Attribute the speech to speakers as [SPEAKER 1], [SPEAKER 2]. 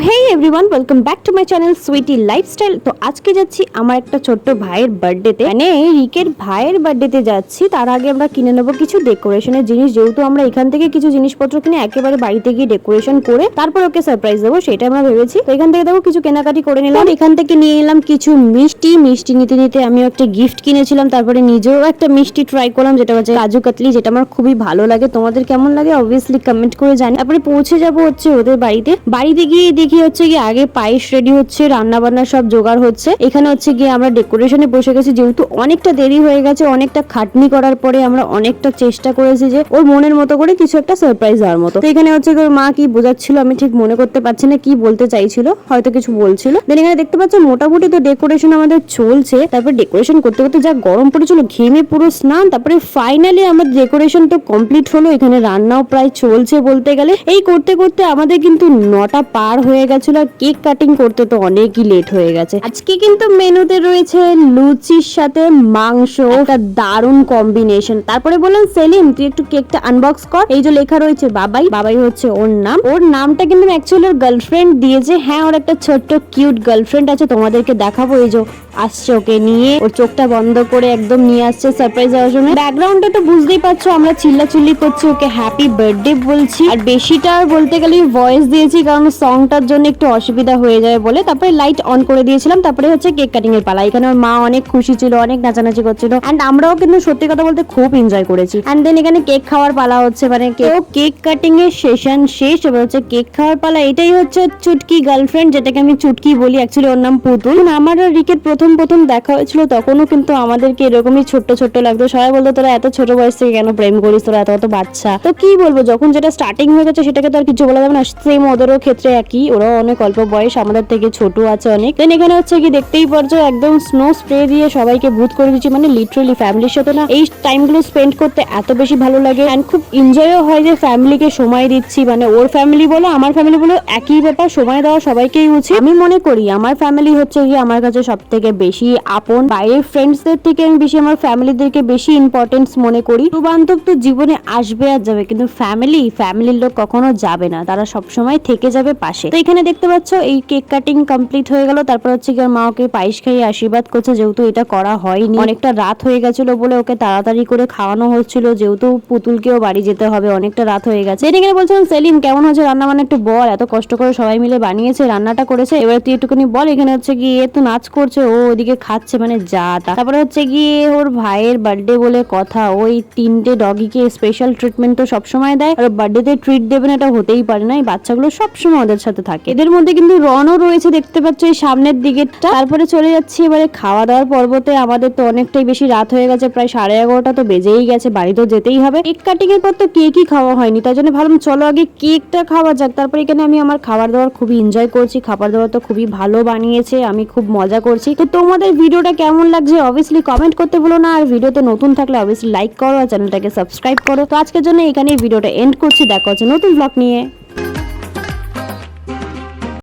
[SPEAKER 1] Hey everyone, welcome back to my channel Sweety lifestyle. তো আজকে যাচ্ছি আমার একটা ছোট্ট ভাইয়ের বার্থডেতে, মানে রিকের ভাইয়ের বার্থডেতে যাচ্ছি। তার আগে আমরা কিনে নেবো কিছু ডেকোরেশনের জিনিস, যেহেতু আমরা এখান থেকে কিছু জিনিসপত্র কিনে একেবারে বাড়িতে গিয়ে ডেকোরেশন করে তারপর ওকে সারপ্রাইজ দেবো, সেটা আমরা ভেবেছি। তো এখান থেকে দেখো কিছু কেনাকাটি করে নিলাম। এখান থেকে নিয়ে নিলাম কিছু মিষ্টি নিতে নিতে আমিও একটা গিফট কিনেছিলাম, তারপরে নিজেও একটা মিষ্টি ট্রাই করলাম, যেটা হচ্ছে কাজু কাতলি, যেটা আমার খুবই ভালো লাগে। তোমাদের কেমন লাগে অবভিয়াসলি কমেন্ট করে জানি। তারপরে পৌঁছে যাবো হচ্ছে ওদের বাড়িতে গিয়ে দেখি হচ্ছে গিয়ে আগে পায়েস রেডি হচ্ছে, রান্না বান্না সব জোগাড় হচ্ছে। এখানে হচ্ছে গিয়ে আমরা ডেকোরেশনে বসে গেছি, যেহেতু অনেকটা দেরি হয়ে গেছে, অনেকটা খাটনি করার পরে আমরা অনেকটা চেষ্টা করেছি যে ওর মনের মতো করে কিছু একটা সারপ্রাইজ দেওয়ার মতো। তো এখানে হচ্ছে ওর মা কি বোঝাচ্ছিল আমি ঠিক মনে করতে পারছি না, কি বলতে চাইছিল, হয়তো কিছু বলছিল। দেন এখানে দেখতে পাচ্ছ মোটামুটি তো ডেকোরেশন আমাদের চলছে। তারপর ডেকোরেশন করতে করতে যা গরম পড়েছিল, ঘেমে পুরো স্নান। তারপরে ফাইনালি আমাদের ডেকোরেশন তো কমপ্লিট হলো। এখানে রান্নাও প্রায় চলছে বলতে গেলে। এই করতে করতে আমাদের কিন্তু 9টা পার হয়ে গেছিল, আর কেক কাটিং করতে তো অনেকই লেট হয়ে গেছে। আজকে কিন্তু মেনুতে রয়েছে লুচির সাথে মাংস, একটা দারুণ কম্বিনেশন। তারপরে বললেন সেলিম তুই একটু কেকটা আনবক্স কর। এই যে লেখা রয়েছে বাবাই হচ্ছে ওর নাম। ওর নামটা কিন্তু অ্যাকচুয়ালি ওর গার্লফ্রেন্ড দিয়েছে। হ্যাঁ, ওর একটা ছোট্ট কিউট গার্লফ্রেন্ড আছে, তোমাদেরকে দেখাবো। এই যে আসছে ওকে নিয়ে, ওর চোখটা বন্ধ করে একদম নিয়ে আসছে সারপ্রাইজ দেওয়ার জন্য। ব্যাকগ্রাউন্ডে তো বুঝতেই পারছো আমরা চিল্লাচিল্লি করছি, ওকে হ্যাপি বার্থডে বলছি। আর বেশিটা আর বলতে গেলে ভয়েস দিয়েছি, কারণ সংটার জন্য একটু অসুবিধা হয়ে যাবে বলে। তারপরে লাইট অন করে দিয়েছিলাম। তারপরে হচ্ছে কেক কাটিং এর পালা। এখানে ওর মা অনেক খুশি ছিল, অনেক নাচানাচি করছিল, এন্ড আমরাও কিন্তু সত্যি কথা বলতে খুব এনজয় করেছি। এন্ড দেন এখানে কেক খাওয়ার পালা হচ্ছে, মানে কেক কাটিং এর সেশন শেষ, এবার হচ্ছে কেক খাওয়ার পালা। এটাই হচ্ছে চুটকি গার্লফ্রেন্ড, যেটাকে আমি চুটকি বলি, অ্যাকচুয়ালি ওর নাম পুতুল। আমার আর রিকের প্রথম দেখা হয়েছিল, তখনও কিন্তু আমাদেরকে এরকমই ছোট্ট লাগতো। সবাই বলতো তোরা এত ছোট বয়স থেকে কেন প্রেম করিস, তোরা এত বাচ্চা। তো কি বলবো, যখন যেটা স্টার্টিং হয়ে গেছে সেটাকে তো আর কিছু বলা যাবে না। সেম ওদেরও ক্ষেত্রে একই, ওরাও অনেক অল্প বয়স, আমাদের থেকে ছোট আছে অনেক। দেন এখানে হচ্ছে কি দেখতেই পারছো একদম স্নো স্প্রে দিয়ে সবাইকে ভূত করে দিচ্ছি, মানে লিটারালি ফ্যামিলির সাথে না এই টাইমগুলো স্পেন্ড করতে এত বেশি ভালো লাগে, এন্ড খুব এনজয়ও হয় যে ফ্যামিলিকে সময় দিচ্ছি। মানে ওর ফ্যামিলি বলো আমার ফ্যামিলি বলো একই ব্যাপার, সময় দেওয়া সবাইকেই উচিত। আমি মনে করি আমার ফ্যামিলি হচ্ছে কি আমার কাছে সব থেকে বেশি আপন। বাইরের ফ্রেন্ডসদের থেকে আমি বেশি আমার ফ্যামিলিদেরকে বেশি ইম্পর্টেন্স মনে করি। বন্ধু বান্ধব তো জীবনে আসবে আর যাবে, কিন্তু ফ্যামিলির লোক কখনো যাবে না, তারা সবসময় থেকে যাবে পাশে। তো এখানে দেখতে পাচ্ছ এই কেক কাটিং কমপ্লিট হয়ে গেল। তারপর হচ্ছে কি মা ওকে পায়েস খাইয়ে আশীর্বাদ করছে, যেহেতু এটা করা হয়নি, অনেকটা রাত হয়ে গেছিল বলে ওকে তাড়াতাড়ি করে খাওয়ানো হচ্ছিল, যেহেতু পুতুলকেও বাড়ি যেতে হবে, অনেকটা রাত হয়ে গেছে। এখানে বলছিলাম সেলিম কেমন হচ্ছে রান্না, মানে একটু বল, এত কষ্ট করে সবাই মিলে বানিয়েছে, রান্নাটা করেছে, এবার তুই একটুখানি বল। এখানে হচ্ছে কি এ তো নাচ করছে, ও ওদিকে খাচ্ছে, মানে যা তা। তারপরে হচ্ছে গিয়ে ওর ভাইয়ের বার্থডে বলে কথা, ওই 3টে ডগিকে স্পেশাল ট্রিটমেন্ট তো সবসময় দেয়, আর বার্থডেতে ট্রিট দেবে না এটা হতেই পারে না। এই বাচ্চাগুলো সবসময় ওদের সাথে থাকে। এদের মধ্যে কিন্তু রনও রয়েছে, দেখতে পাচ্ছ এই সামনের দিকেরটা। তারপরে চলে যাচ্ছি এবারে খাওয়া দাওয়ার পর্বতে। আমাদের তো অনেকটাই বেশি রাত হয়ে গেছে, প্রায় 11:30 তো বেজেই গেছে, বাড়ি তো যেতেই হবে। কেক কাটিং এর পর তো কেকই খাওয়া হয়নি, তাই জন্য ভাবলাম চলো আগে কেকটা খাওয়া যাক। তারপর এখানে আমি আমার খাবার দাবার খুবই এনজয় করছি, খাবার দাবার তো খুবই ভালো বানিয়েছে, আমি খুব মজা করছি। তো তোমাদের ভিডিওটা কেমন লাগছে অবভিয়াসলি কমেন্ট করতে ভুলো না, আর ভিডিওতে নতুন থাকলে অবভিয়াসলি লাইক করো আর চ্যানেলটাকে সাবস্ক্রাইব করো। তো আজকের জন্য এখানেই ভিডিওটা এন্ড করছি, দেখা হচ্ছে নতুন ব্লগ নিয়ে।